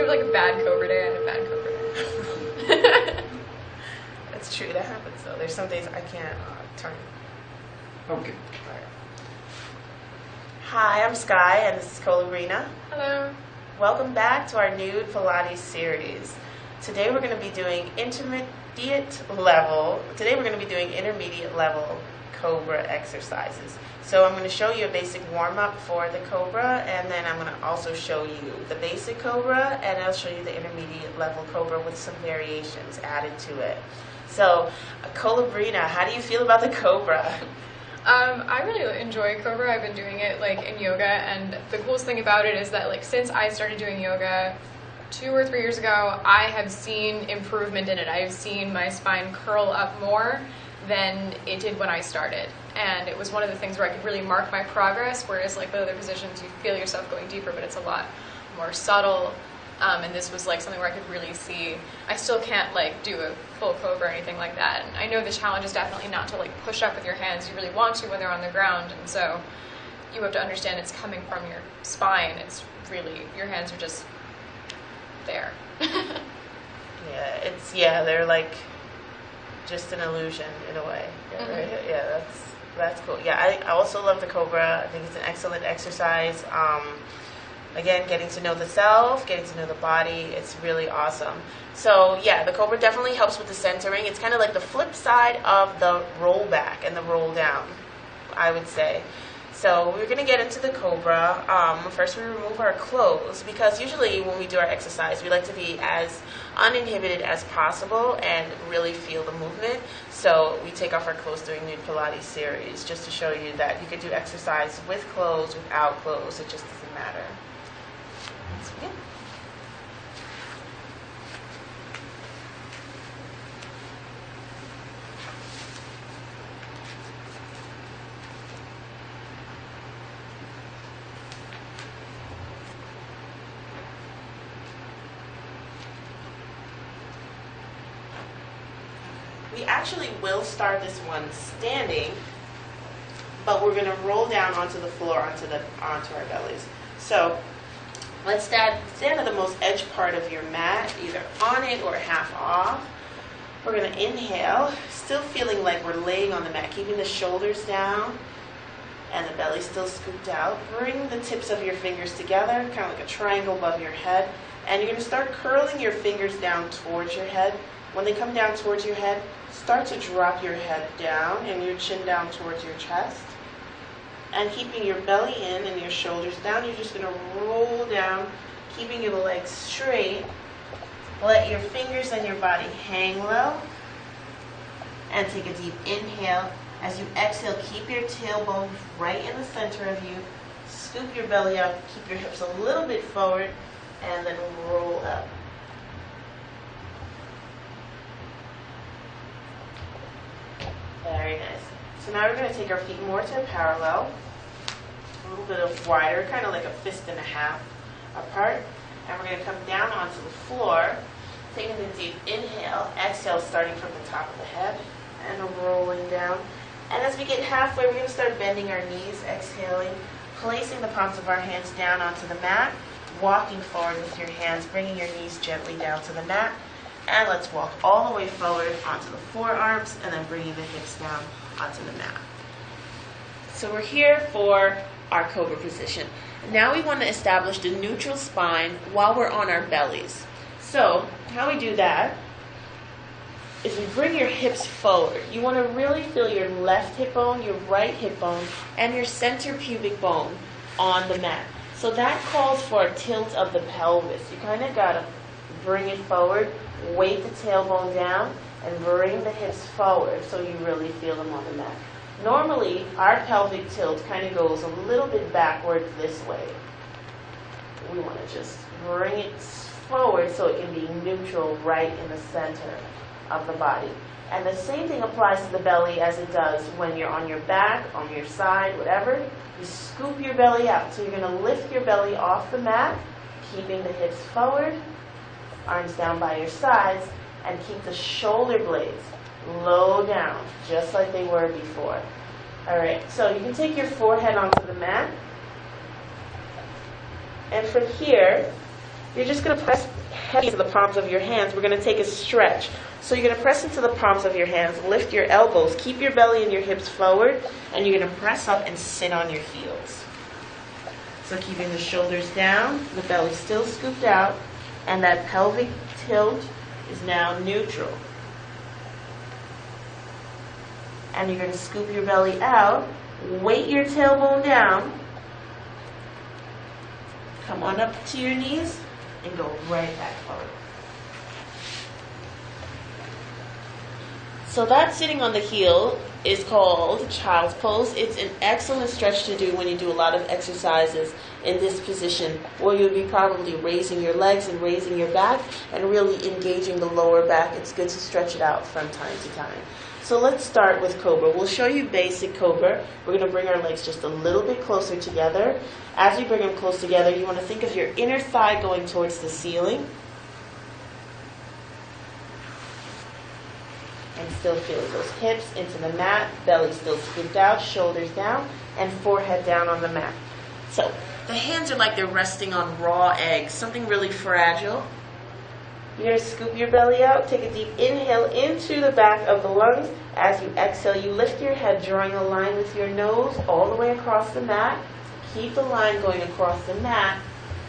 have like a bad cobra day, I had a bad cobra day. That's true, that happens though. There's some days I can't turn. Okay. Hi, I'm Sky, and this is Colabrina. Hello. Welcome back to our nude Pilates series. Today we're going to be doing intermediate level Cobra exercises. So I'm going to show you a basic warm-up for the Cobra, and then I'm going to also show you the basic Cobra, and I'll show you the intermediate level Cobra with some variations added to it. So, Colabrina, how do you feel about the Cobra? I really enjoy Cobra. I've been doing it like in yoga, and the coolest thing about it is that like since I started doing yoga 2 or 3 years ago, I have seen improvement in it. I have seen my spine curl up more than it did when I started, and it was one of the things where I could really mark my progress, whereas like the other positions you feel yourself going deeper, but it's a lot more subtle. And this was like something where I could really see. I still can't like do a full Cobra or anything like that. And I know the challenge is definitely not to like push up with your hands. You really want to when they're on the ground, and so you have to understand it's coming from your spine. It's really, your hands are just there. They're like just an illusion in a way. Yeah, right? Yeah, that's cool. Yeah, I also love the Cobra. I think it's an excellent exercise. Again, getting to know the self, getting to know the body, it's really awesome. So yeah, the Cobra definitely helps with the centering. It's kind of like the flip side of the roll back and the roll down, I would say. So we're going to get into the Cobra. First we remove our clothes, because usually when we do our exercise, we like to be as uninhibited as possible and really feel the movement. So we take off our clothes during Nude Pilates series, just to show you that you could do exercise with clothes, without clothes, it just doesn't matter. Let's begin. We actually will start this one standing, but we're going to roll down onto the floor, onto our bellies. So let's stand at the most edge part of your mat, either on it or half off. We're going to inhale, still feeling like we're laying on the mat, keeping the shoulders down and the belly still scooped out. Bring the tips of your fingers together, kind of like a triangle above your head, and you're going to start curling your fingers down towards your head. When they come down towards your head, start to drop your head down and your chin down towards your chest. And keeping your belly in and your shoulders down, you're just going to roll down, keeping your legs straight. Let your fingers and your body hang low. And take a deep inhale. As you exhale, keep your tailbone right in the center of you. Scoop your belly up, keep your hips a little bit forward, and then roll up. Very nice. So now we're going to take our feet more to a parallel, a little bit of wider, kind of like a fist and a half apart. And we're going to come down onto the floor, taking a deep inhale, exhale, starting from the top of the head, and rolling down. And as we get halfway, we're going to start bending our knees, exhaling, placing the palms of our hands down onto the mat, walking forward with your hands, bringing your knees gently down to the mat. And let's walk all the way forward onto the forearms, and then bringing the hips down onto the mat. So we're here for our Cobra position. Now we want to establish the neutral spine while we're on our bellies. So how we do that is we bring your hips forward. You want to really feel your left hip bone, your right hip bone, and your center pubic bone on the mat. So that calls for a tilt of the pelvis. You kind of got to bring it forward, weight the tailbone down, and bring the hips forward so you really feel them on the mat. Normally, our pelvic tilt kind of goes a little bit backwards this way. We want to just bring it forward so it can be neutral right in the center of the body. And the same thing applies to the belly as it does when you're on your back, on your side, whatever. You scoop your belly out. So you're going to lift your belly off the mat, keeping the hips forward, arms down by your sides, and keep the shoulder blades low down, just like they were before. All right, so you can take your forehead onto the mat. And from here, you're just going to press heavy into the palms of your hands. We're going to take a stretch. So you're going to press into the palms of your hands, lift your elbows, keep your belly and your hips forward, and you're going to press up and sit on your heels. So keeping the shoulders down, the belly still scooped out, and that pelvic tilt is now neutral. And you're going to scoop your belly out, weight your tailbone down, come on up to your knees, and go right back forward. So that sitting on the heel is called child's pose. It's an excellent stretch to do when you do a lot of exercises in this position, where you'll be probably raising your legs and raising your back and really engaging the lower back. It's good to stretch it out from time to time. So let's start with Cobra. We'll show you basic Cobra. We're going to bring our legs just a little bit closer together. As you bring them close together, you want to think of your inner thigh going towards the ceiling. And still feeling those hips into the mat, belly still scooped out, shoulders down, and forehead down on the mat. So the hands are like they're resting on raw eggs, something really fragile. You're going to scoop your belly out, take a deep inhale into the back of the lungs. As you exhale, you lift your head, drawing a line with your nose all the way across the mat. Keep the line going across the mat,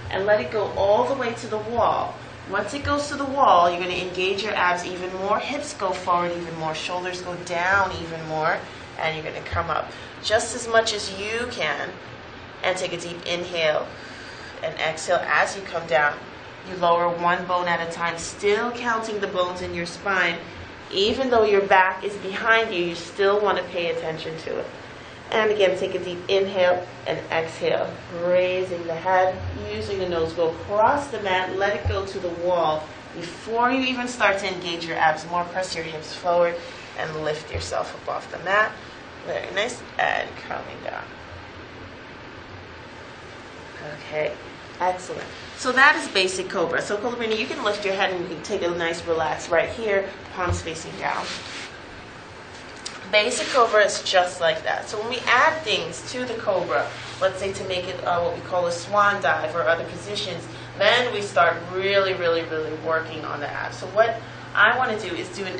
and let it go all the way to the wall. Once it goes to the wall, you're going to engage your abs even more, hips go forward even more, shoulders go down even more, and you're going to come up just as much as you can, and take a deep inhale and exhale. As you come down, you lower one bone at a time, still counting the bones in your spine. Even though your back is behind you, you still want to pay attention to it. And again, take a deep inhale and exhale, raising the head, using the nose, go across the mat, let it go to the wall. Before you even start to engage your abs more, press your hips forward and lift yourself up off the mat. Very nice, and coming down. Okay, excellent. So that is basic Cobra. So Cobra, you can lift your head and you can take a nice relax right here, palms facing down. Basic Cobra is just like that. So when we add things to the Cobra, let's say to make it what we call a swan dive or other positions, then we start really working on the abs. So what I want to do is do a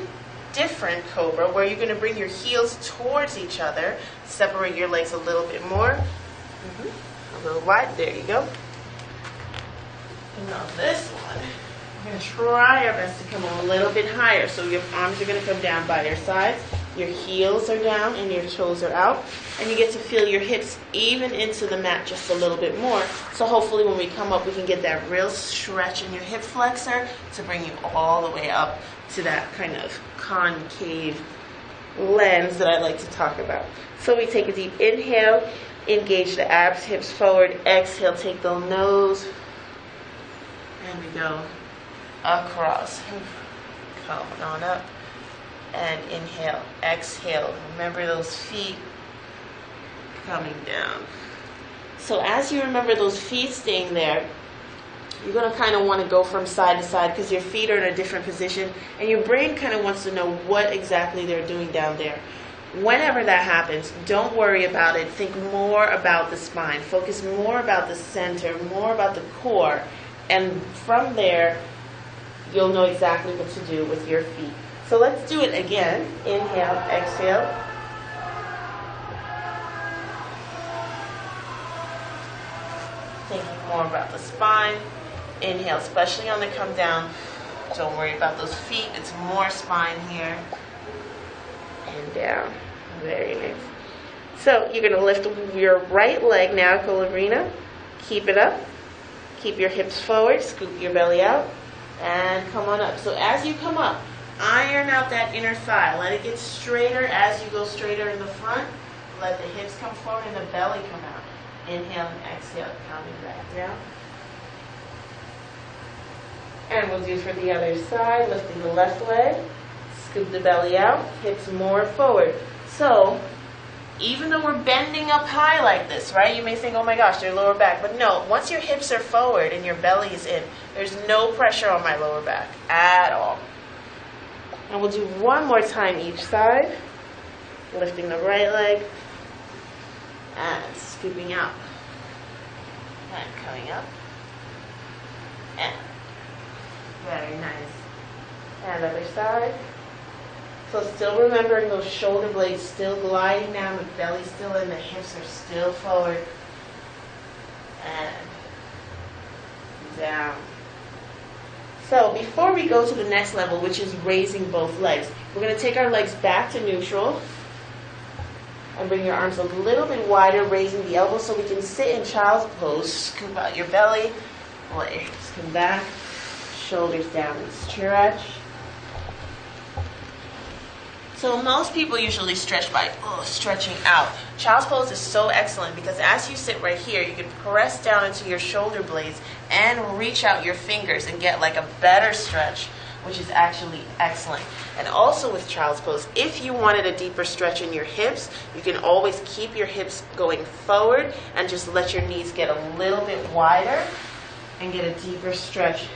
different Cobra where you're going to bring your heels towards each other, separate your legs a little bit more, a little wide, there you go. And now this one, we're going to try our best to come a little bit higher. So your arms are going to come down by your sides. Your heels are down and your toes are out. And you get to feel your hips even into the mat just a little bit more. So hopefully when we come up, we can get that real stretch in your hip flexor to bring you all the way up to that kind of concave lens that I like to talk about. So we take a deep inhale, engage the abs, hips forward. Exhale, take the nose. And we go across. Come on up. And inhale, exhale. Remember those feet coming down. So as you remember those feet staying there, you're going to kind of want to go from side to side because your feet are in a different position and your brain kind of wants to know what exactly they're doing down there. Whenever that happens, don't worry about it. Think more about the spine. Focus more about the center, more about the core. And from there, you'll know exactly what to do with your feet. So let's do it again. Inhale, exhale. Thinking more about the spine. Inhale, especially on the come down. Don't worry about those feet. It's more spine here. And down. Very nice. So you're going to lift your right leg now, Colabrina. Keep it up. Keep your hips forward. Scoop your belly out. And come on up. So as you come up, iron out that inner thigh. Let it get straighter as you go straighter in the front. Let the hips come forward and the belly come out. Inhale and exhale, coming back down. And we'll do for the other side, lifting the left leg. Scoop the belly out, hips more forward. So, even though we're bending up high like this, right? You may think, oh my gosh, your lower back. But no, once your hips are forward and your belly is in, there's no pressure on my lower back at all. And we'll do one more time each side. Lifting the right leg. And scooping out. And coming up. And very nice. And other side. So still remembering those shoulder blades still gliding down, the belly still in, the hips are still forward. And down. So before we go to the next level, which is raising both legs, we're going to take our legs back to neutral and bring your arms a little bit wider, raising the elbows so we can sit in child's pose. Scoop out your belly, legs come back, shoulders down and stretch. So most people usually stretch by stretching out. Child's pose is so excellent because as you sit right here, you can press down into your shoulder blades and reach out your fingers and get like a better stretch, which is actually excellent. And also with child's pose, if you wanted a deeper stretch in your hips, you can always keep your hips going forward and just let your knees get a little bit wider and get a deeper stretch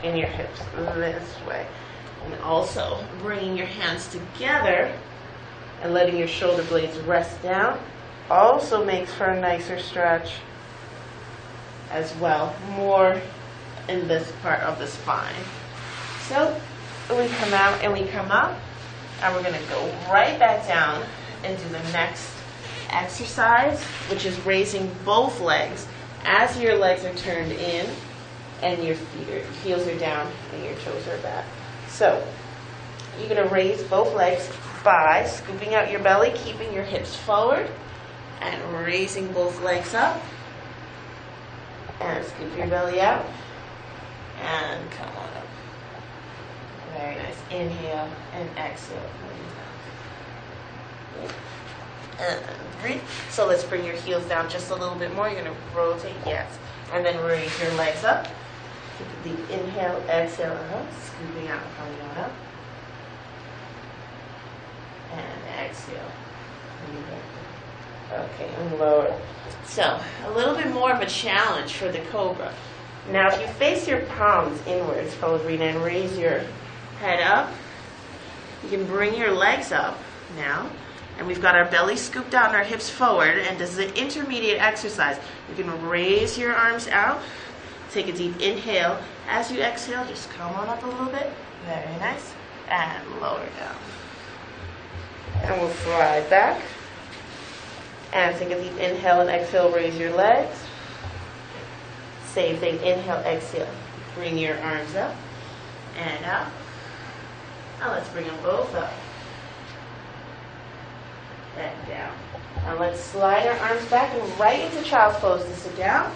in your hips this way. And also bringing your hands together and letting your shoulder blades rest down also makes for a nicer stretch as well, more in this part of the spine. So we come out and we come up, and we're going to go right back down and do the next exercise, which is raising both legs as your legs are turned in and your heels are down and your toes are back. So you're going to raise both legs by scooping out your belly, keeping your hips forward, and raising both legs up. And scoop your belly out. And come on up. Very nice. Inhale and exhale. And breathe. So let's bring your heels down just a little bit more. You're going to rotate, yes. And then raise your legs up. Take a deep inhale, exhale, scooping out, coming on up. And exhale. Okay, and lower. So, a little bit more of a challenge for the cobra. Now, if you face your palms inwards, ballerina, and raise your head up, you can bring your legs up now. And we've got our belly scooped out and our hips forward. And this is an intermediate exercise. You can raise your arms out. Take a deep inhale. As you exhale, just come on up a little bit. Very nice. And lower down. And we'll slide back. And take a deep inhale and exhale. Raise your legs. Same thing. Inhale, exhale. Bring your arms up and out. Now let's bring them both up and down. Now let's slide our arms back and right into child's pose to sit down.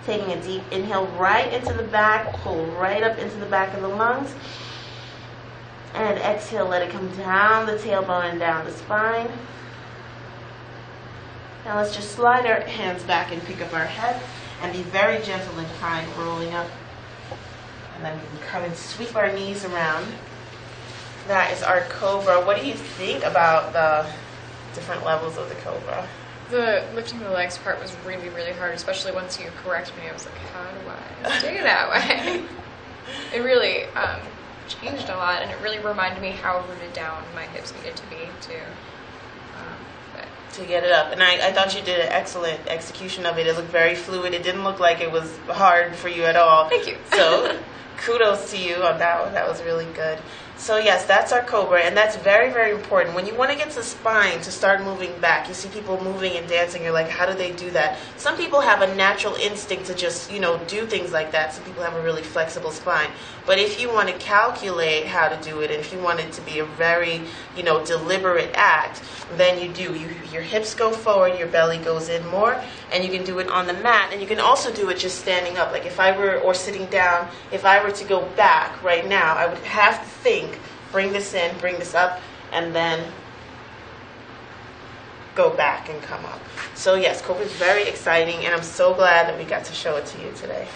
Taking a deep inhale right into the back, pull right up into the back of the lungs. And exhale, let it come down the tailbone and down the spine. Now let's just slide our hands back and pick up our head and be very gentle and kind, rolling up. And then we can come and sweep our knees around. That is our cobra. What do you think about the different levels of the cobra? The lifting the legs part was really, really hard, especially once you correct me. I was like, how do I do it that way? It really changed a lot, and it really reminded me how rooted down my hips needed to be to get it up. And I thought you did an excellent execution of it. It looked very fluid. It didn't look like it was hard for you at all. Thank you. So kudos to you on that one. That was really good. So yes, that's our cobra, and that's very, very important. When you want to get the spine to start moving back, you see people moving and dancing, you're like, how do they do that? Some people have a natural instinct to just, do things like that. Some people have a really flexible spine. But if you want to calculate how to do it, and if you want it to be a very, deliberate act, then you do. Your hips go forward, your belly goes in more, and you can do it on the mat, and you can also do it just standing up. Like or sitting down, if I were to go back right now, I would have to think, bring this in, bring this up, and then go back and come up. So yes, Cobra is very exciting, and I'm so glad that we got to show it to you today.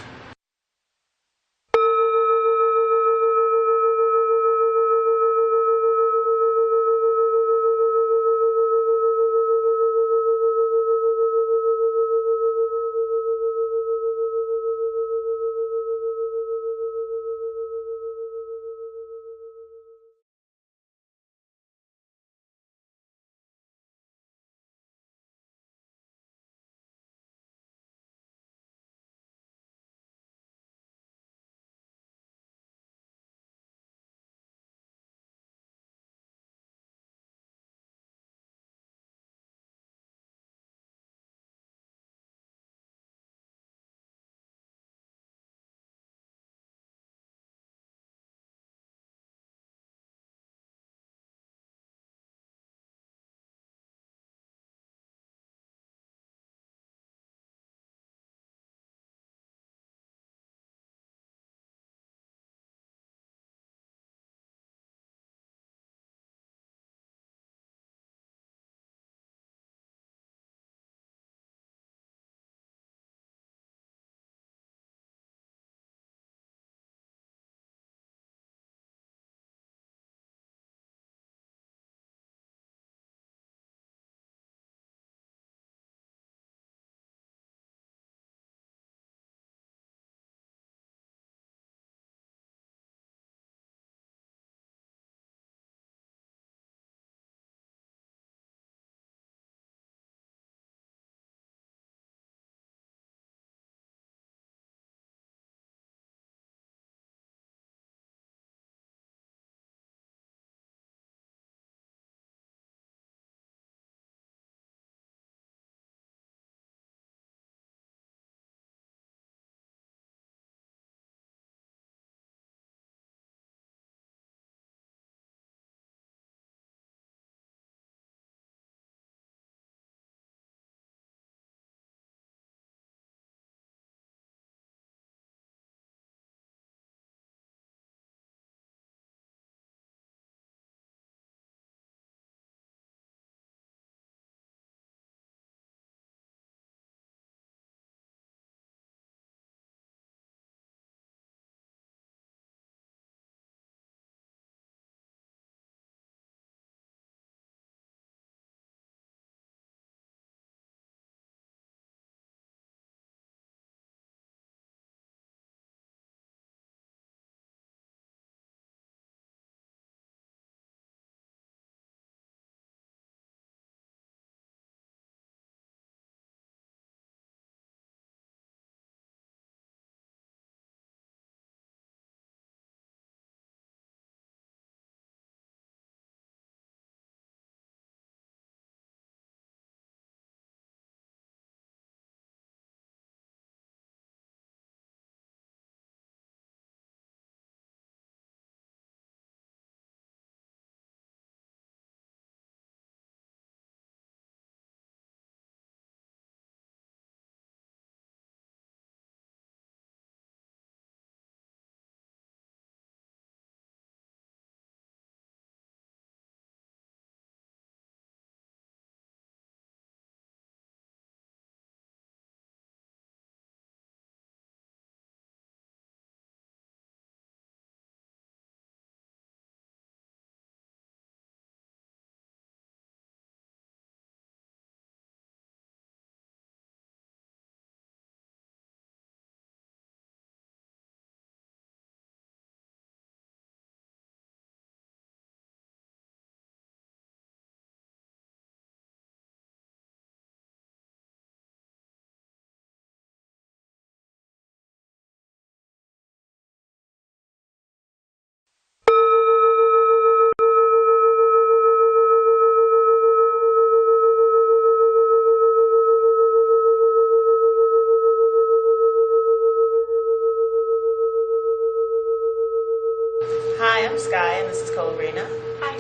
Colabrina. Hi.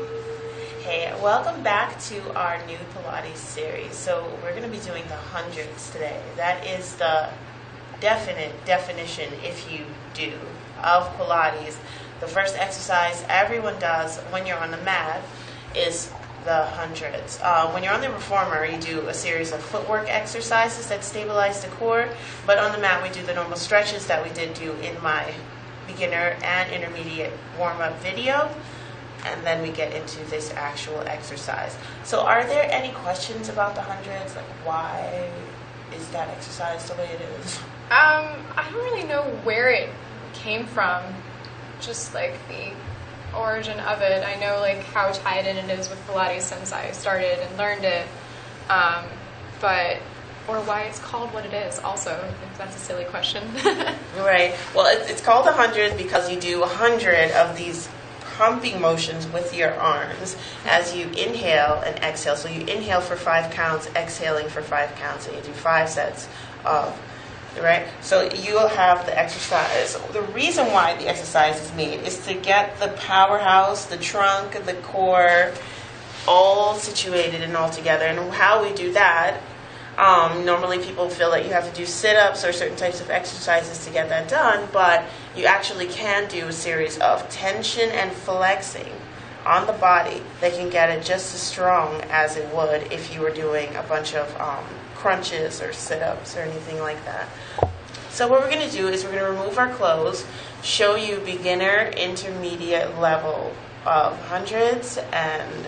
Hey, welcome back to our new Pilates series. So we're going to be doing the hundreds today. That is the definition, if you do, of Pilates. The first exercise everyone does when you're on the mat is the hundreds. When you're on the reformer, you do a series of footwork exercises that stabilize the core, but on the mat we do the normal stretches that we did do in my beginner and intermediate warm-up video, and then we get into this actual exercise. So are there any questions about the hundreds? Like, why is that exercise the way it is? I don't really know where it came from, just like the origin of it. I know like how tied in it is with Pilates since I started and learned it, or why it's called what it is also, if that's a silly question. Right. Well, it's called 100 because you do 100 of these pumping motions with your arms as you inhale and exhale. So you inhale for 5 counts, exhaling for 5 counts, and you do 5 sets of, right? So you'll have the exercise. The reason why the exercise is made is to get the powerhouse, the trunk, the core, all situated and all together. And how we do that, normally people feel that you have to do sit-ups or certain types of exercises to get that done, but you actually can do a series of tension and flexing on the body that can get it just as strong as it would if you were doing a bunch of crunches or sit-ups or anything like that. So what we're going to do is we're going to remove our clothes, show you beginner, intermediate level of hundreds, and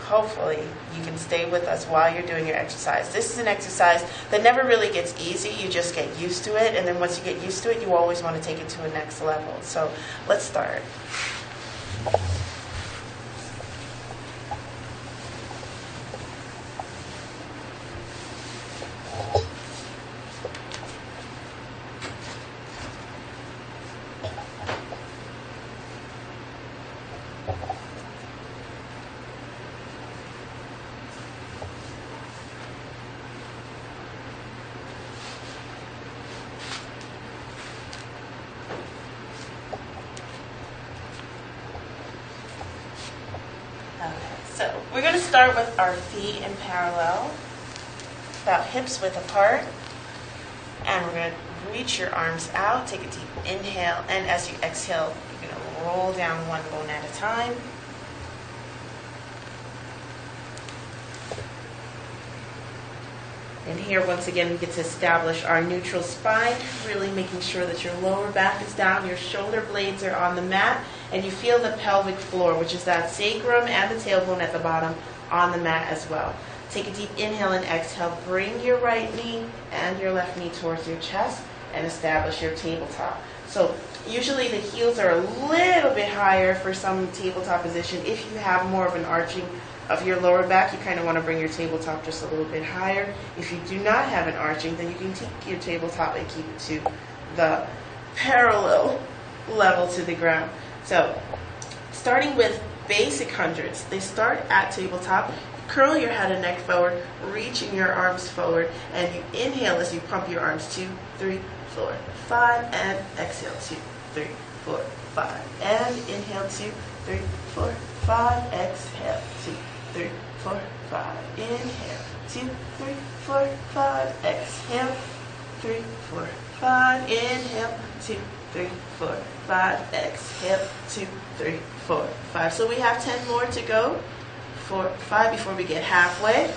hopefully you can stay with us while you're doing your exercise. This is an exercise that never really gets easy. You just get used to it, and then once you get used to it, you always want to take it to a next level. So let's start. So we're going to start with our feet in parallel, about hips width apart, and we're going to reach your arms out, take a deep inhale, and as you exhale, you're going to roll down one bone at a time. And here, once again, we get to establish our neutral spine, really making sure that your lower back is down, your shoulder blades are on the mat, and you feel the pelvic floor, which is that sacrum and the tailbone at the bottom, on the mat as well. Take a deep inhale and exhale. Bring your right knee and your left knee towards your chest and establish your tabletop. So usually the heels are a little bit higher for some tabletop position. If you have more of an arching of your lower back, you kind of want to bring your tabletop just a little bit higher. If you do not have an arching, then you can take your tabletop and keep it to the parallel level to the ground. So starting with basic hundreds, they start at tabletop. Curl your head and neck forward, reaching your arms forward, and you inhale as you pump your arms. 2, 3, 4, 5, and exhale. 2, 3, 4, 5, and inhale. 2, 3, 4, 5, exhale. 2, 3, 4, 5, inhale. 2, 3, 4, 5, exhale. 3, 4, 5, inhale. 2, 3, 4, 5, exhale. 2, 3, 4, 5. So we have 10 more to go. 4, 5 before we get halfway.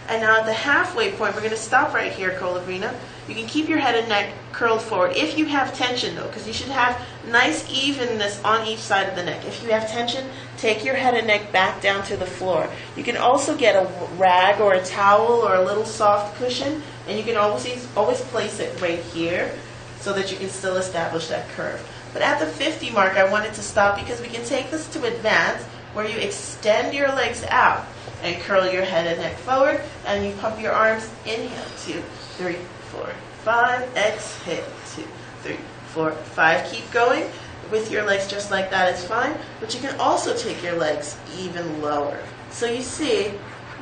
And now at the halfway point, we're going to stop right here, Colabrina. You can keep your head and neck curled forward if you have tension, though, because you should have nice evenness on each side of the neck. If you have tension, take your head and neck back down to the floor. You can also get a rag or a towel or a little soft cushion, and you can always place it right here so that you can still establish that curve. But at the 50 mark, I wanted to stop because we can take this to advance, where you extend your legs out and curl your head and neck forward, and you pump your arms. Inhale, 2, 3, 4, 5. Exhale, 2, 3, 4, 5. Keep going with your legs just like that. It's fine, but you can also take your legs even lower. So you see,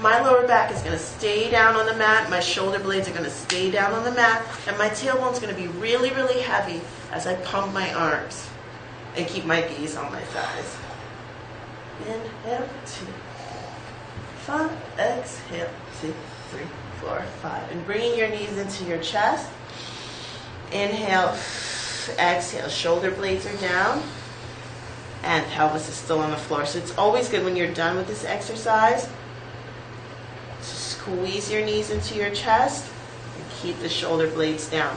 my lower back is going to stay down on the mat, my shoulder blades are going to stay down on the mat, and my tailbone is going to be really, really heavy as I pump my arms and keep my gaze on my thighs. Inhale, 2, 5. Exhale, 2, 3, 4, 5. And bringing your knees into your chest. Inhale, exhale. Shoulder blades are down. And pelvis is still on the floor. So it's always good when you're done with this exercise to squeeze your knees into your chest and keep the shoulder blades down.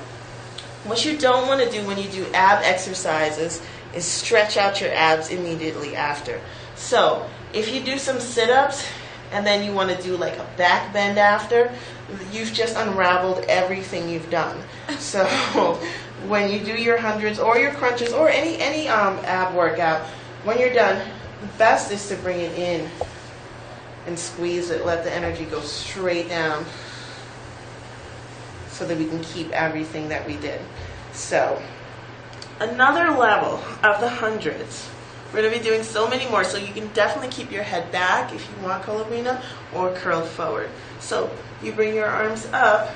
What you don't want to do when you do ab exercises is stretch out your abs immediately after. So if you do some sit-ups and then you want to do like a back bend after, you've just unraveled everything you've done. So when you do your hundreds or your crunches or any ab workout, when you're done, the best is to bring it in and squeeze it. Let the energy go straight down so that we can keep everything that we did. So another level of the hundreds. We're going to be doing so many more, so you can definitely keep your head back if you want, Colarina, or curled forward. So you bring your arms up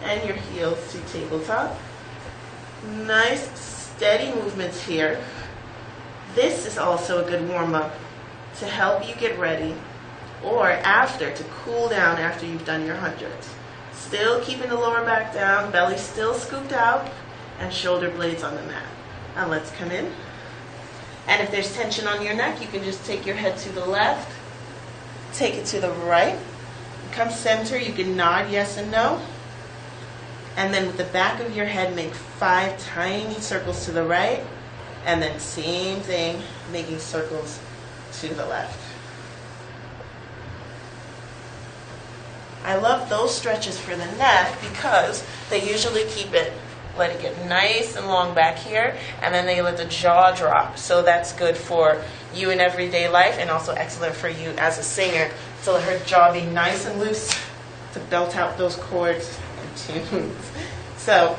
and your heels to tabletop. Nice, steady movements here. This is also a good warm-up to help you get ready or after to cool down after you've done your hundreds. Still keeping the lower back down, belly still scooped out, and shoulder blades on the mat. Now let's come in. And if there's tension on your neck, you can just take your head to the left, take it to the right, come center. You can nod yes and no. And then with the back of your head, make 5 tiny circles to the right. And then same thing, making circles to the left. I love those stretches for the neck because they usually let it get nice and long back here, and then they let the jaw drop. So that's good for you in everyday life and also excellent for you as a singer to let her jaw be nice and loose to belt out those chords and tunes. So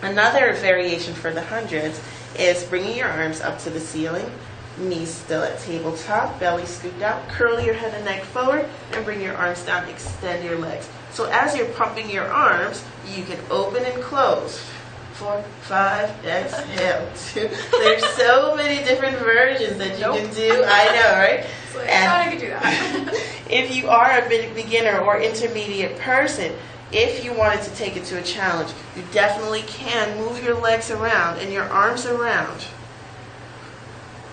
another variation for the hundreds is bringing your arms up to the ceiling, knees still at tabletop, belly scooped out, curl your head and neck forward, and bring your arms down, extend your legs. So as you're pumping your arms, you can open and close. 4, 5, exhale, 2. There's so many different versions that you can do. I know, right? So I thought I could do that. If you are a beginner or intermediate person, if you wanted to take it to a challenge, you definitely can move your legs around and your arms around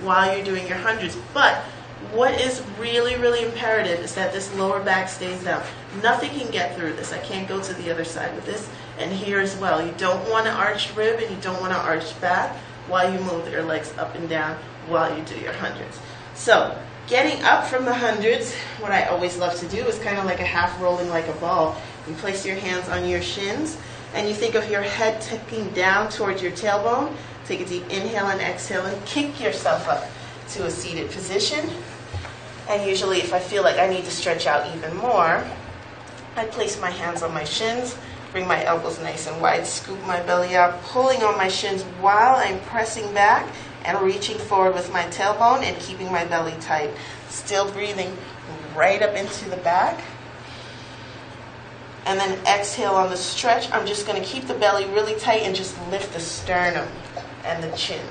while you're doing your hundreds. But what is really, really imperative is that this lower back stays down. Nothing can get through this. I can't go to the other side with this. And here as well. You don't want to arch rib and you don't want to arch back while you move your legs up and down while you do your hundreds. So getting up from the hundreds, what I always love to do is kind of like a half rolling like a ball. You place your hands on your shins and you think of your head tipping down towards your tailbone. Take a deep inhale and exhale and kick yourself up to a seated position. And usually if I feel like I need to stretch out even more, I place my hands on my shins, bring my elbows nice and wide, scoop my belly out, pulling on my shins while I'm pressing back and reaching forward with my tailbone and keeping my belly tight. Still breathing right up into the back. And then exhale on the stretch. I'm just going to keep the belly really tight and just lift the sternum and the chin.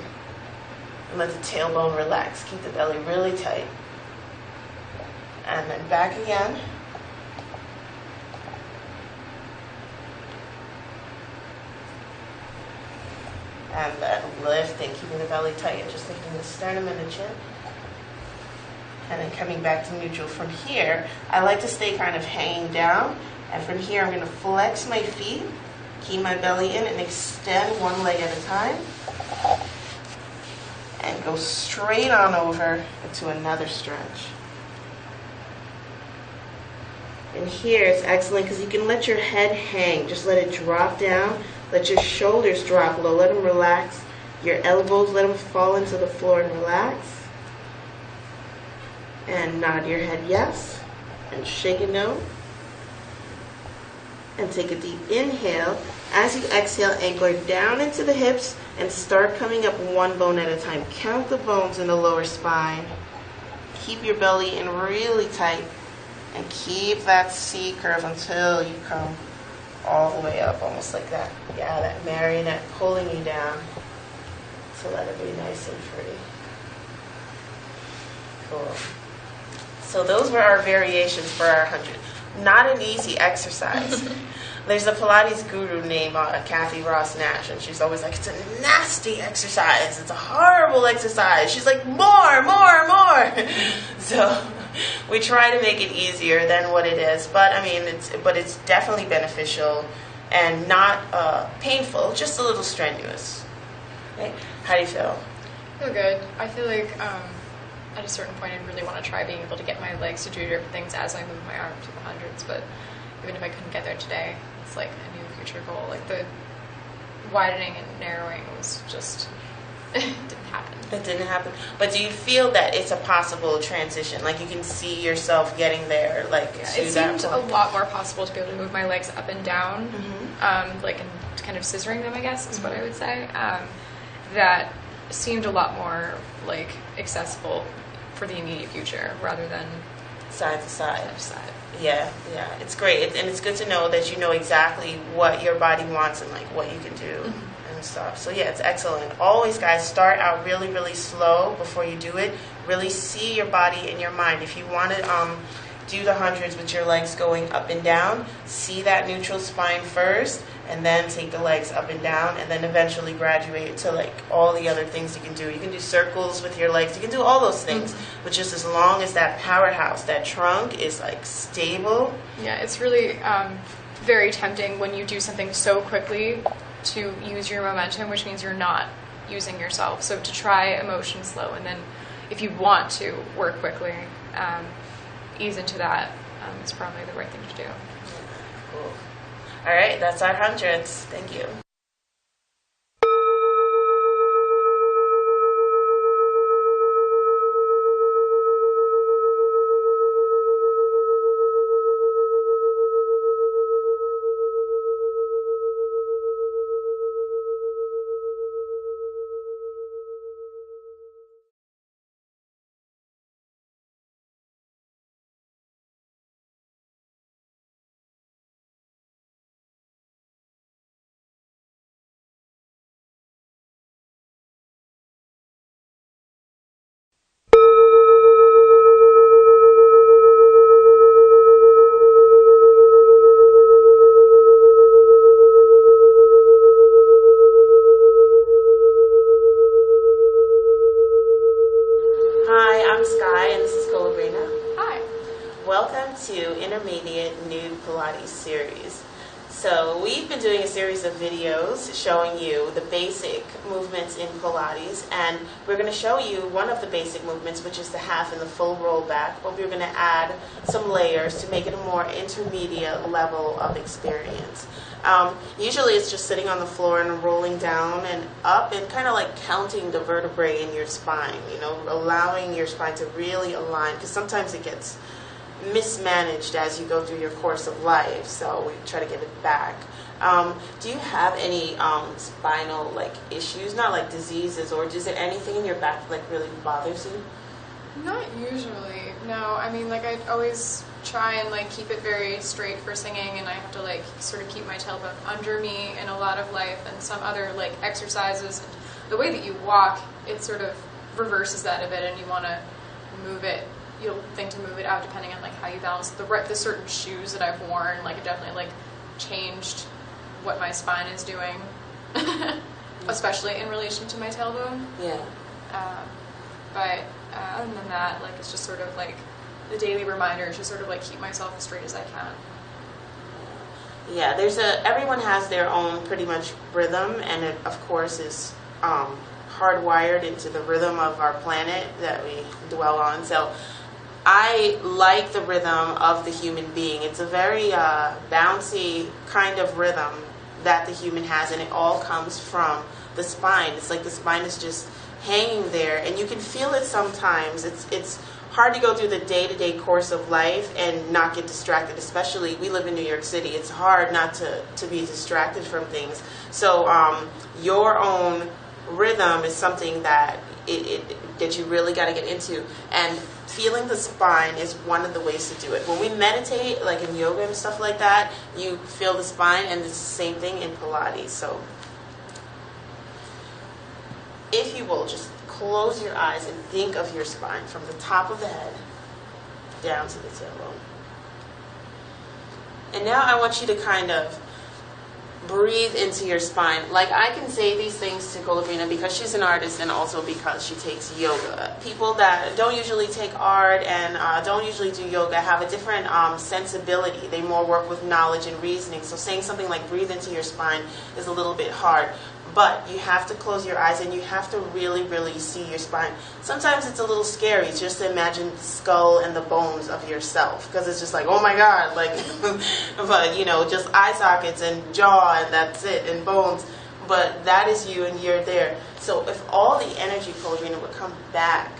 And let the tailbone relax. Keep the belly really tight. And then back again. And then lifting, keeping the belly tight and just lifting the sternum and the chin. And then coming back to neutral. From here, I like to stay kind of hanging down. And from here, I'm going to flex my feet, keep my belly in, and extend one leg at a time. And go straight on over into another stretch. And here, it's excellent because you can let your head hang. Just let it drop down. Let your shoulders drop low. Let them relax. Your elbows, let them fall into the floor and relax. And nod your head yes. And shake it no. And take a deep inhale. As you exhale, anchor down into the hips and start coming up one bone at a time. Count the bones in the lower spine. Keep your belly in really tight. And keep that C curve until you come all the way up, almost like that. Yeah, that marionette pulling you down. So let it be nice and free. Cool. So those were our variations for our 100. Not an easy exercise. There's a Pilates guru named Kathy Ross Nash, and she's always like, it's a nasty exercise. It's a horrible exercise. She's like, more, more, more. So we try to make it easier than what it is. But I mean, it's definitely beneficial and not painful, just a little strenuous. Okay? How do you feel? I feel good. I feel like at a certain point I really want to try being able to get my legs to do different things as I move my arms to the hundreds, but even if I couldn't get there today, it's like a new future goal. Like the widening and narrowing was just, it didn't happen. It didn't happen. But do you feel that it's a possible transition? Like you can see yourself getting there, like Yeah, to it that seemed point? a lot more possible to be able to move my legs up and down, like and kind of scissoring them, I guess is what I would say. That seemed a lot more like accessible for the immediate future rather than Side to side. side to side. Yeah, it's great. And it's good to know that you know exactly what your body wants and like what you can do and stuff. So yeah, it's excellent. Always, guys, start out really, really slow before you do it. Really see your body and your mind. If you want to do the hundreds with your legs going up and down, see that neutral spine first, and then take the legs up and down, and then eventually graduate to like all the other things you can do. You can do circles with your legs. You can do all those things, but just as long as that powerhouse, that trunk is like stable. Yeah, it's really very tempting when you do something so quickly to use your momentum, which means you're not using yourself. So to try a motion slow, and then if you want to work quickly, ease into that. It's probably the right thing to do. Cool. All right, that's our hundreds. Thank you. Welcome to Intermediate Nude Pilates series. So we've been doing a series of videos showing you the basic movements in Pilates, and we're going to show you one of the basic movements, which is the half and the full rollback, but we're going to add some layers to make it a more intermediate level of experience. Usually it's just sitting on the floor and rolling down and up and kind of like counting the vertebrae in your spine, you know, allowing your spine to really align, because sometimes it gets mismanaged as you go through your course of life, so we try to get it back. Do you have any spinal like issues, not like diseases, or is there anything in your back like really bothers you? Not usually, no. I mean, like I always try and like keep it very straight for singing, and I have to like sort of keep my tailbone under me in a lot of life, and some other like exercises. The way that you walk, it sort of reverses that a bit, and you want to move it. You'll think to move it out depending on like how you balance the certain shoes that I've worn. Like it definitely like changed what my spine is doing, especially in relation to my tailbone. Yeah. But other than that, like it's just sort of like the daily reminder to sort of like keep myself as straight as I can. Yeah, everyone has their own pretty much rhythm, and it of course is hardwired into the rhythm of our planet that we dwell on. So I like the rhythm of the human being. It's a very bouncy kind of rhythm that the human has, and it all comes from the spine. It's like the spine is just hanging there, and you can feel it sometimes. It's hard to go through the day-to-day course of life and not get distracted, especially we live in New York City. It's hard not to be distracted from things. So your own rhythm is something that that you really got to get into, and feeling the spine is one of the ways to do it. When we meditate, like in yoga and stuff like that, you feel the spine, and it's the same thing in Pilates. So if you will just close your eyes and think of your spine from the top of the head down to the tailbone. And now I want you to kind of breathe into your spine. Like, I can say these things to Colabrina because she's an artist and also because she takes yoga. People that don't usually take art and don't usually do yoga have a different sensibility. They more work with knowledge and reasoning. So saying something like breathe into your spine is a little bit hard. But you have to close your eyes and you have to really, really see your spine. Sometimes it's a little scary just to imagine the skull and the bones of yourself, because it's just like, oh my God, like, but you know, just eye sockets and jaw and that's it, and bones. But that is you and you're there. So if all the energy, Colabrina, would come back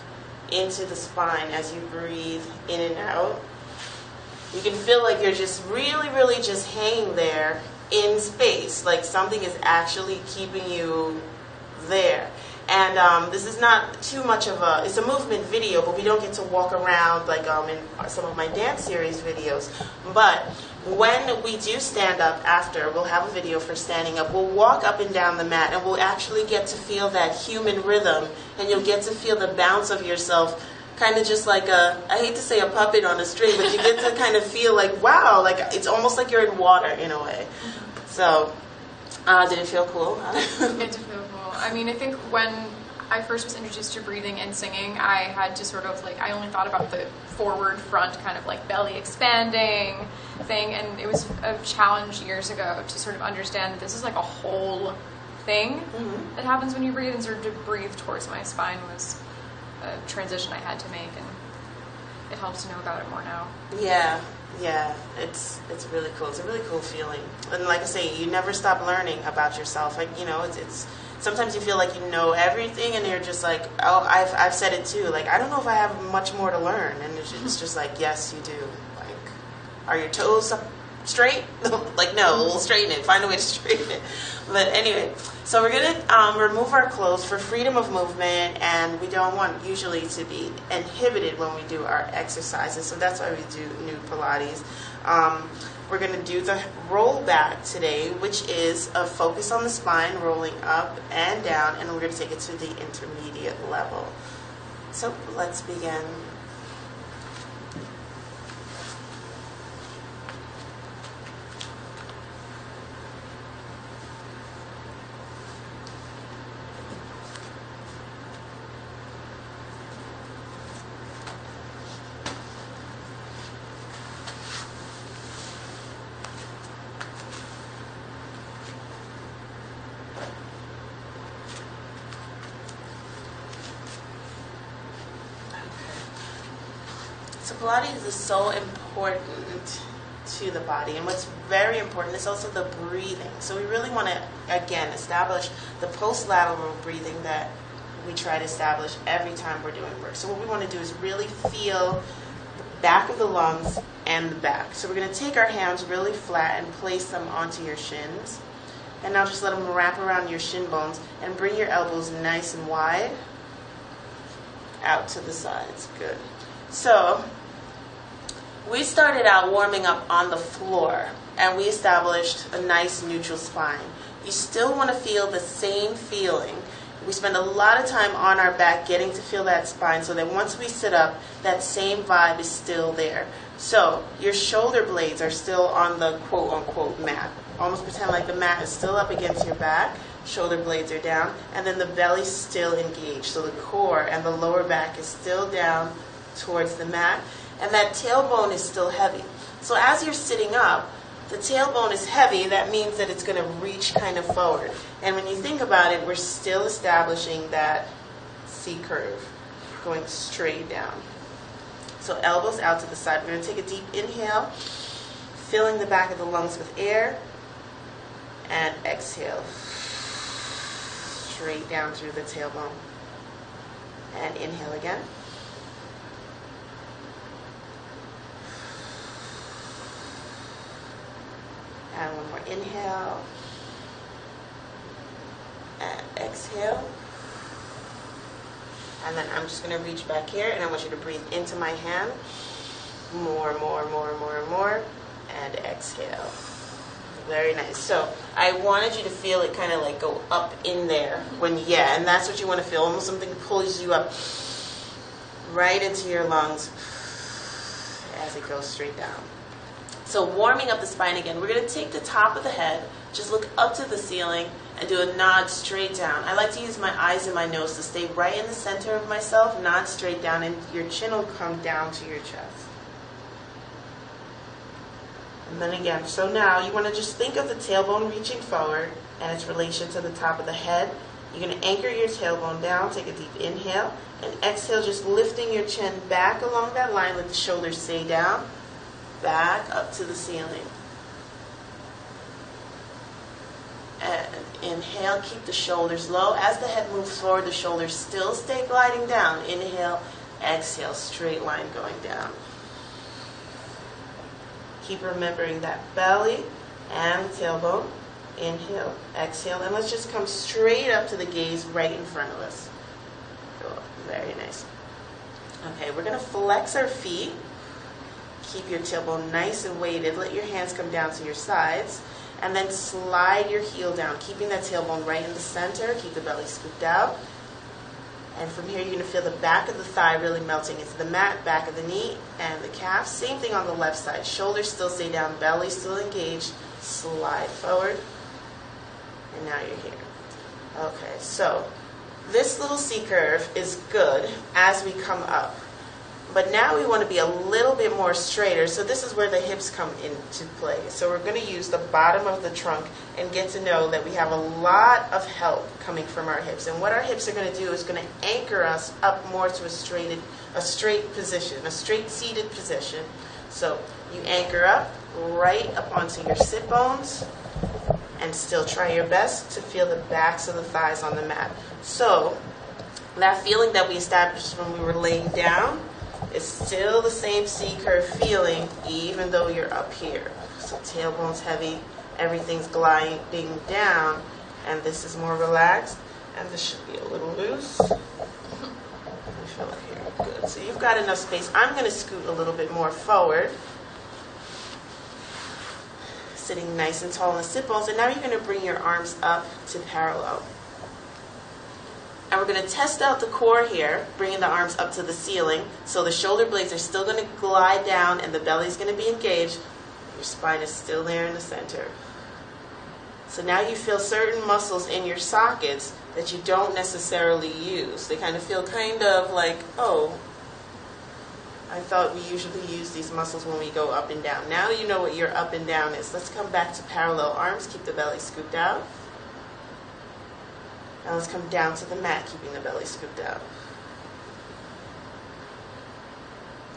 into the spine as you breathe in and out, you can feel like you're just really, really just hanging there in space, like something is actually keeping you there. And this is not too much of a, it's a movement video, but we don't get to walk around like in some of my dance series videos. But when we do stand up after, we'll have a video for standing up, we'll walk up and down the mat and we'll actually get to feel that human rhythm, and you'll get to feel the bounce of yourself, kind of just like a, I hate to say a puppet on a string, but you get to kind of feel like, wow, like it's almost like you're in water in a way. So, did it feel cool? It did feel cool. I mean, I think when I first was introduced to breathing and singing, I had to sort of like, I only thought about the forward front kind of like belly expanding thing, and it was a challenge years ago to sort of understand that this is like a whole thing that happens when you breathe, and sort of to breathe towards my spine was a transition I had to make, and it helps to know about it more now. Yeah, it's really cool. It's a really cool feeling, and like I say, you never stop learning about yourself. Like, you know, it's sometimes you feel like you know everything, and you're just like, oh, I've said it too. Like, I don't know if I have much more to learn, and it's just like, yes, you do. Like, are your toes up straight? Like, no, we'll straighten it. Find a way to straighten it. But anyway, so we're gonna remove our clothes for freedom of movement, and we don't want usually to be inhibited when we do our exercises. So that's why we do nude Pilates. We're gonna do the roll back today, which is a focus on the spine, rolling up and down, and we're gonna take it to the intermediate level. So let's begin. So Pilates is so important to the body, and what's very important is also the breathing. So we really want to, again, establish the post-lateral breathing that we try to establish every time we're doing work. So what we want to do is really feel the back of the lungs and the back. So we're going to take our hands really flat and place them onto your shins. And now just let them wrap around your shin bones and bring your elbows nice and wide out to the sides. Good. So we started out warming up on the floor, and we established a nice neutral spine. You still want to feel the same feeling. We spend a lot of time on our back getting to feel that spine, so that once we sit up, that same vibe is still there. So your shoulder blades are still on the quote-unquote mat. Almost pretend like the mat is still up against your back, shoulder blades are down, and then the belly's still engaged. So the core and the lower back is still down towards the mat, and that tailbone is still heavy. So as you're sitting up, the tailbone is heavy. That means that it's going to reach kind of forward. And when you think about it, we're still establishing that C curve, going straight down. So elbows out to the side. We're going to take a deep inhale, filling the back of the lungs with air, and exhale, straight down through the tailbone. And inhale again. And one more inhale, and exhale. And then I'm just going to reach back here, and I want you to breathe into my hand. More, and exhale. Very nice. So I wanted you to feel it kind of like go up in there when, yeah, and that's what you want to feel. Almost something pulls you up right into your lungs as it goes straight down. So warming up the spine again, we're going to take the top of the head, just look up to the ceiling, and do a nod straight down. I like to use my eyes and my nose to stay right in the center of myself, nod straight down, and your chin will come down to your chest. And then again, so now you want to just think of the tailbone reaching forward and its relation to the top of the head. You're going to anchor your tailbone down, take a deep inhale, and exhale, just lifting your chin back along that line, let the shoulders stay down, back up to the ceiling. And inhale, keep the shoulders low. As the head moves forward, the shoulders still stay gliding down. Inhale, exhale, straight line going down. Keep remembering that belly and tailbone. Inhale, exhale, and let's just come straight up to the gaze right in front of us. Cool. Very nice. Okay, we're going to flex our feet. Keep your tailbone nice and weighted. Let your hands come down to your sides. And then slide your heel down, keeping that tailbone right in the center. Keep the belly scooped out. And from here, you're going to feel the back of the thigh really melting into the mat, back of the knee, and the calf. Same thing on the left side. Shoulders still stay down, belly still engaged. Slide forward. And now you're here. Okay, so this little C curve is good as we come up. But now we want to be a little bit more straighter, so this is where the hips come into play. So we're going to use the bottom of the trunk and get to know that we have a lot of help coming from our hips. And what our hips are going to do is going to anchor us up more to a straight position, a straight seated position. So you anchor up right up onto your sit bones and still try your best to feel the backs of the thighs on the mat. So that feeling that we established when we were laying down, it's still the same C-curve feeling even though you're up here. So tailbone's heavy, everything's gliding down, and this is more relaxed, and this should be a little loose. I feel here, good. So you've got enough space. I'm going to scoot a little bit more forward, sitting nice and tall in the sit bones, and now you're going to bring your arms up to parallel. And we're going to test out the core here, bringing the arms up to the ceiling. So the shoulder blades are still going to glide down and the belly is going to be engaged. Your spine is still there in the center. So now you feel certain muscles in your sockets that you don't necessarily use. They kind of feel kind of like, oh, I thought we usually use these muscles when we go up and down. Now you know what your up and down is. Let's come back to parallel arms. Keep the belly scooped out. Now let's come down to the mat, keeping the belly scooped out.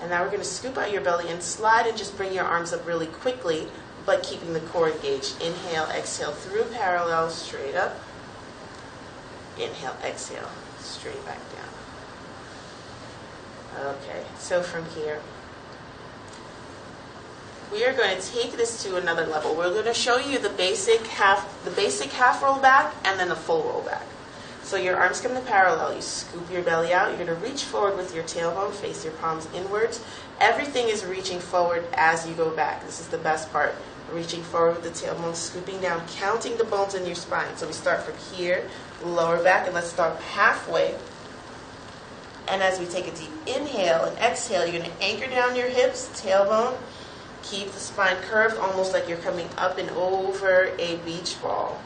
And now we're going to scoop out your belly and slide and just bring your arms up really quickly, but keeping the core engaged. Inhale, exhale through parallel, straight up. Inhale, exhale, straight back down. Okay, so from here, we are going to take this to another level. We're going to show you the basic half roll back and then the full roll back. So your arms come to parallel. You scoop your belly out. You're going to reach forward with your tailbone, face your palms inwards. Everything is reaching forward as you go back. This is the best part. Reaching forward with the tailbone, scooping down, counting the bones in your spine. So we start from here, lower back, and let's start halfway. And as we take a deep inhale and exhale, you're going to anchor down your hips, tailbone. Keep the spine curved, almost like you're coming up and over a beach ball.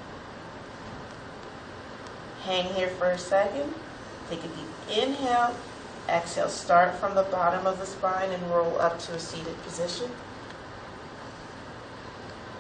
Hang here for a second. Take a deep inhale. Exhale. Start from the bottom of the spine and roll up to a seated position.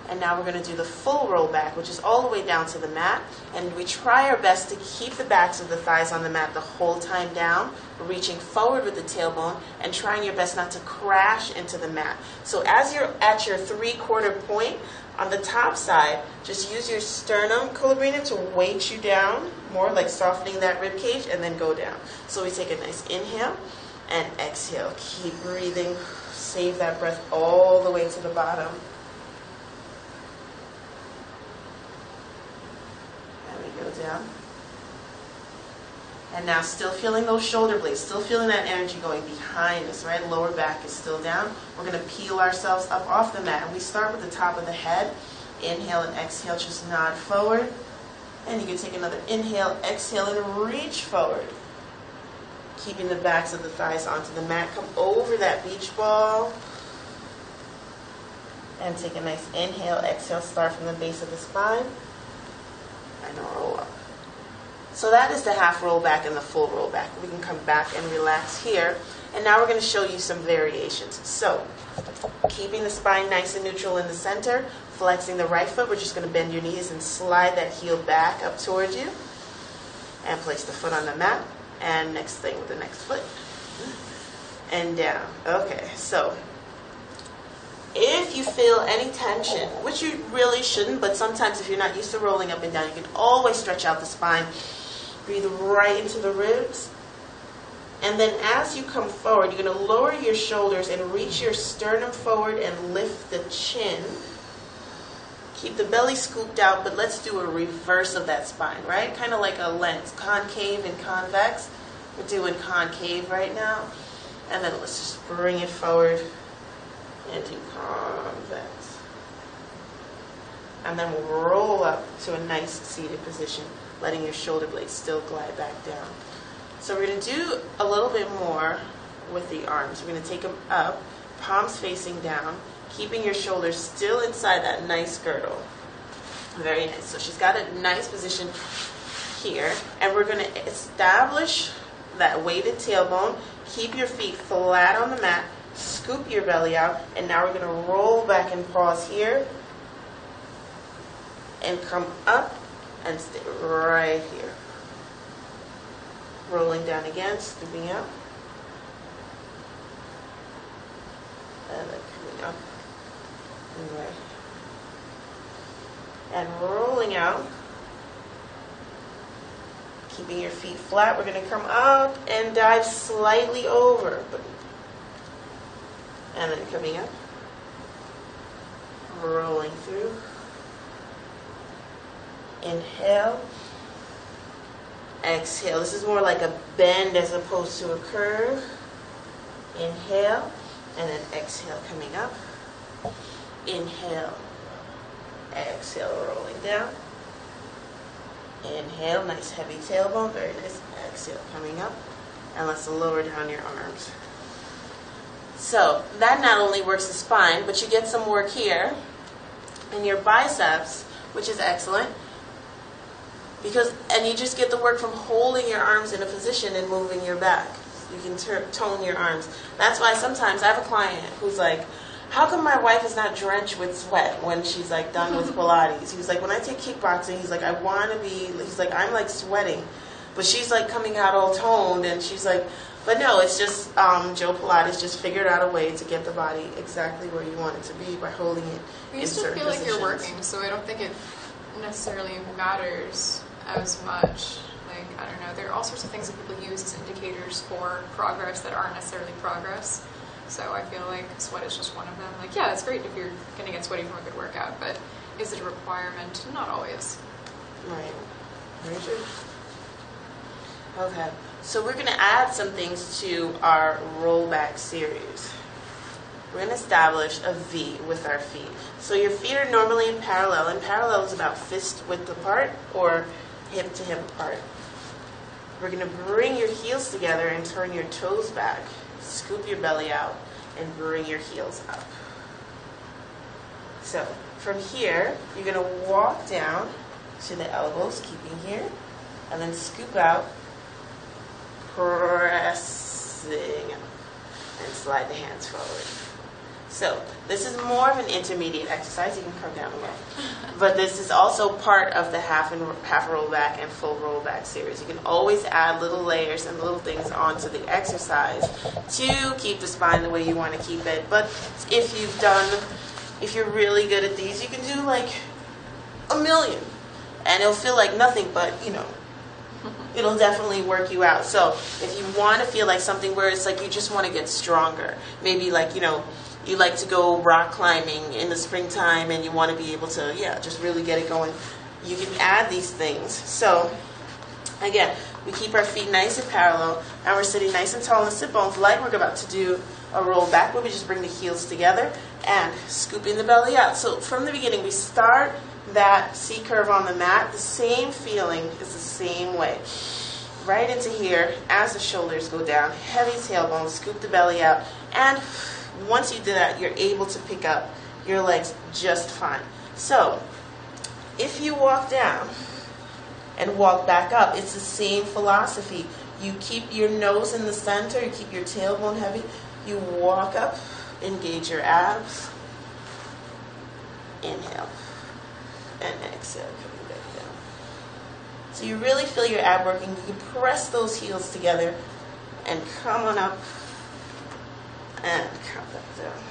And now we're going to do the full roll back, which is all the way down to the mat. And we try our best to keep the backs of the thighs on the mat the whole time down, reaching forward with the tailbone and trying your best not to crash into the mat. So as you're at your 3/4 point, on the top side, just use your sternum column to weight you down, more like softening that rib cage, and then go down. So we take a nice inhale and exhale. Keep breathing. Save that breath all the way to the bottom. Go down. And now still feeling those shoulder blades, still feeling that energy going behind us, right? Lower back is still down. We're going to peel ourselves up off the mat. And we start with the top of the head. Inhale and exhale, just nod forward. And you can take another inhale, exhale, and reach forward. Keeping the backs of the thighs onto the mat. Come over that beach ball. And take a nice inhale, exhale, start from the base of the spine. And roll up. So that is the half roll back and the full roll back. We can come back and relax here. And now we're going to show you some variations. So, keeping the spine nice and neutral in the center, flexing the right foot, we're just going to bend your knees and slide that heel back up towards you. And place the foot on the mat. And next thing with the next foot. And down. Okay, so if you feel any tension, which you really shouldn't, but sometimes if you're not used to rolling up and down, you can always stretch out the spine. Breathe right into the ribs. And then as you come forward, you're going to lower your shoulders and reach your sternum forward and lift the chin. Keep the belly scooped out, but let's do a reverse of that spine, right? Kind of like a lens, concave and convex. We're doing concave right now. And then let's just bring it forward into convex. And then we'll roll up to a nice seated position, letting your shoulder blades still glide back down. So we're going to do a little bit more with the arms. We're going to take them up, palms facing down, keeping your shoulders still inside that nice girdle. Very nice. So she's got a nice position here. And we're going to establish that weighted tailbone. Keep your feet flat on the mat. Scoop your belly out. And now we're going to roll back and pause here. And come up and stay right here. Rolling down again, scooping out. And then coming up. And right. And rolling out. Keeping your feet flat. We're going to come up and dive slightly over. And then coming up. Rolling through. Inhale. Exhale. This is more like a bend as opposed to a curve. Inhale. And then exhale, coming up. Inhale. Exhale, rolling down. Inhale, nice heavy tailbone. Very nice. Exhale, coming up. And let's lower down your arms. So that not only works the spine, but you get some work here in your biceps, which is excellent. And you just get the work from holding your arms in a position and moving your back. You can tone your arms. That's why sometimes I have a client who's like, how come my wife is not drenched with sweat when she's like done with Pilates? He was like, when I take kickboxing, he's like, he's like, I'm like sweating. But she's like coming out all toned, and she's like, but no, it's just Joe Pilates just figured out a way to get the body exactly where you want it to be by holding it in certain positions. You still feel like you're working, so I don't think it necessarily matters as much. Like, I don't know, there are all sorts of things that people use as indicators for progress that aren't necessarily progress. So I feel like sweat is just one of them. Like, yeah, it's great if you're going to get sweaty from a good workout, but is it a requirement? Not always. Right. Very true. Okay, so we're going to add some things to our rollback series. We're going to establish a V with our feet. So your feet are normally in parallel, and parallel is about fist width apart or hip to hip apart. We're going to bring your heels together and turn your toes back. Scoop your belly out and bring your heels up. So from here, you're going to walk down to the elbows, keeping here, and then scoop out, pressing up, and slide the hands forward. So this is more of an intermediate exercise. You can come down again. But this is also part of the half roll back and full roll back series. You can always add little layers and little things onto the exercise to keep the spine the way you want to keep it. But if you're really good at these, you can do like a million. And it'll feel like nothing, but it'll definitely work you out. So if you want to feel like something where it's like you just want to get stronger, maybe like, you like to go rock climbing in the springtime and you want to be able to, just really get it going, you can add these things. So, again, we keep our feet nice and parallel, and we're sitting nice and tall in the sit bones like we're about to do a roll back, where we just bring the heels together, and scooping the belly out. So from the beginning, we start that C curve on the mat. The same feeling is the same way. Right into here as the shoulders go down. Heavy tailbone, scoop the belly out. And once you do that, you're able to pick up your legs just fine. So if you walk down and walk back up, it's the same philosophy. You keep your nose in the center, you keep your tailbone heavy, you walk up, engage your abs, inhale, and exhale, coming back down. So you really feel your ab working. You can press those heels together and come on up and come back down.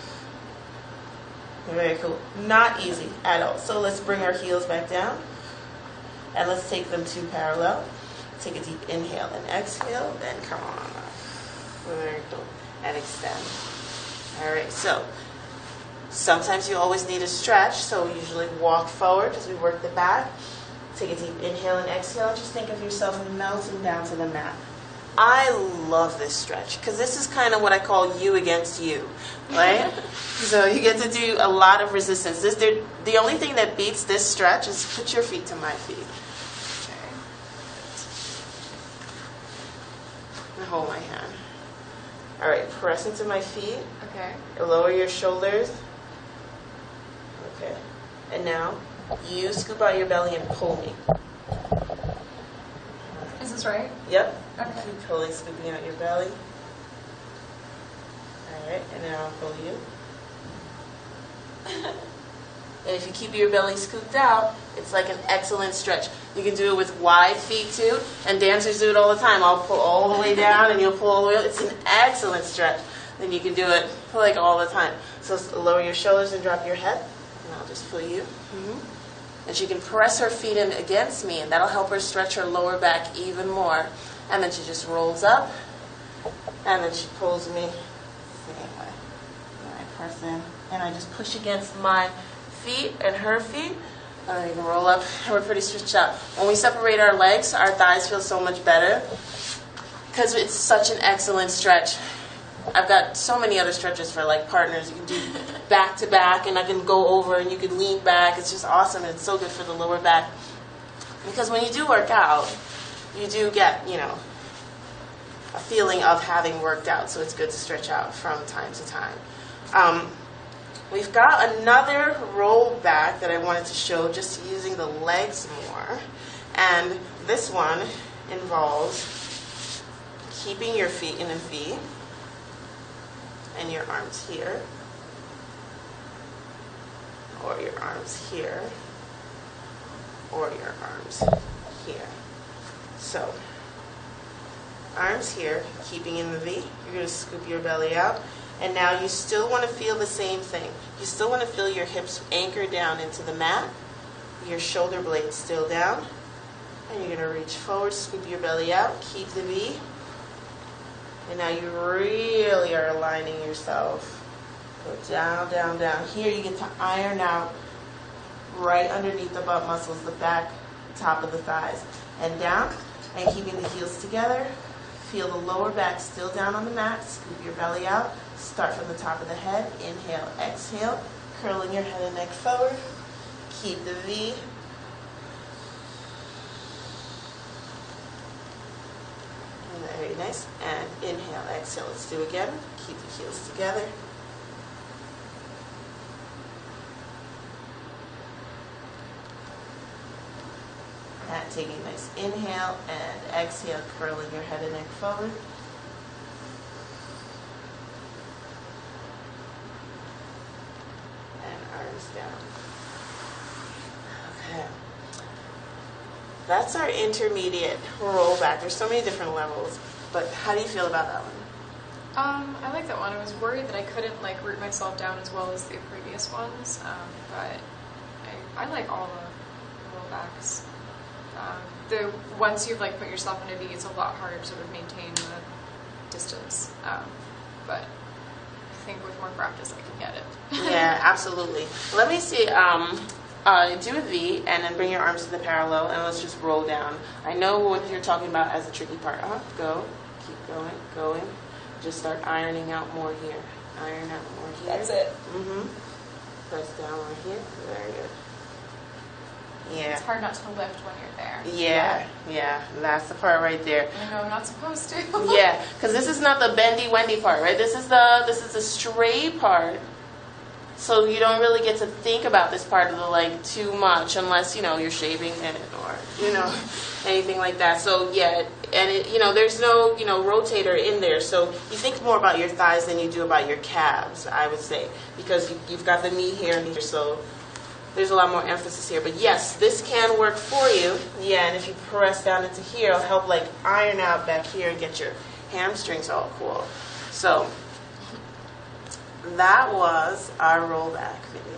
Very cool. Not easy at all. So let's bring our heels back down and let's take them two parallel. Take a deep inhale and exhale, then come on up. Very cool. And extend. All right, so sometimes you always need a stretch, so usually walk forward as we work the back. Take a deep inhale and exhale. Just think of yourself melting down to the mat. I love this stretch because this is kind of what I call you against you, right? So you get to do a lot of resistance. The only thing that beats this stretch is put your feet to my feet. And hold my hand. All right, press into my feet. Okay. Lower your shoulders. Okay. And now you scoop out your belly and pull me. Is this right? Yep. Okay. Keep pulling, scooping out your belly. All right, and now I'll pull you. And if you keep your belly scooped out, it's like an excellent stretch. You can do it with wide feet too, and dancers do it all the time. I'll pull all the way down and you'll pull all the way up. It's an excellent stretch. Then you can do it like all the time. So lower your shoulders and drop your head, and I'll just pull you. And she can press her feet in against me, and that'll help her stretch her lower back even more. And then she just rolls up, and then she pulls me the same way. And I press in, and I just push against my feet and her feet, and then you can roll up, and we're pretty stretched out. When we separate our legs, our thighs feel so much better because it's such an excellent stretch. I've got so many other stretches for like partners. You can do back to back, and I can go over and you can lean back. It's just awesome, and it's so good for the lower back. Because when you do work out, you do get, a feeling of having worked out. So it's good to stretch out from time to time. We've got another roll back that I wanted to show, just using the legs more. And this one involves keeping your feet in a V and your arms here, or your arms here, or your arms here. So, arms here, keeping in the V. You're going to scoop your belly out. And now you still want to feel the same thing. You still want to feel your hips anchor down into the mat, your shoulder blades still down. And you're going to reach forward, scoop your belly out, keep the V. And now you really are aligning yourself. Go down, down, down. Here you get to iron out right underneath the butt muscles, the back, top of the thighs. And down, and keeping the heels together. Feel the lower back still down on the mat. Scoop your belly out. Start from the top of the head. Inhale, exhale. Curling your head and neck forward. Keep the V. Very nice. And inhale, exhale. Let's do it again. Keep the heels together. And taking a nice inhale and exhale, curling your head and neck forward. And arms down. Okay. That's our intermediate roll back. There's so many different levels, but how do you feel about that one? I like that one. I was worried that I couldn't root myself down as well as the previous ones, but I like all the roll backs. Once you've put yourself in a V, it's a lot harder to sort of maintain the distance. But I think with more practice, I can get it. Yeah, absolutely. Let me see. Do a V and then bring your arms to the parallel, and let's just roll down. I know what you're talking about as the tricky part. Go, keep going. Just start ironing out more here. Iron out more here. That's it. Mm-hmm. Press down right here. Very good. Yeah. It's hard not to lift when you're there. Yeah. That's the part right there. I know I'm not supposed to. Yeah, because this is not the bendy wendy part, right? This is the straight part. So you don't really get to think about this part of the leg too much unless, you're shaving it or, anything like that. So yeah, and there's no, rotator in there. So you think more about your thighs than you do about your calves, I would say, because you've got the knee here and here. So there's a lot more emphasis here. But yes, this can work for you. Yeah, and if you press down into here, it'll help like iron out back here and get your hamstrings all cool. So that was our rollback video.